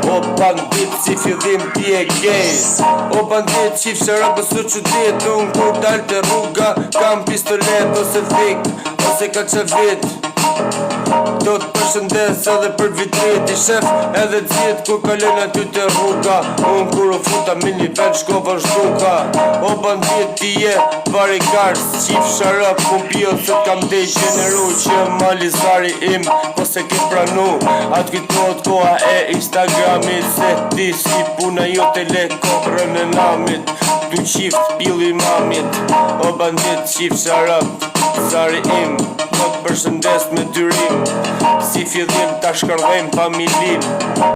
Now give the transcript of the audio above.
O bandit si fillim ti e gay. O bandit qif shara pësu që dit. Unë kur dal të rruga kam pistolet ose fik ose ka që vit. Do të përshëndes edhe për vitrit i shef edhe t'zit kur kalon aty të rruga. Unë kur u futa me një vet shkova shtuka. O bandit ti je varikars qif sharap kun pio se kam dej gjeneru që malizari im po se ke pranu. Atë kujtohet koha e Instagramit se ti si puna jo te le koprën e namit. Du qift pilli mamit. O bandit qif sharap zari im do të përshëndes me dyrim. Si fillim ta shkërdhejm familim.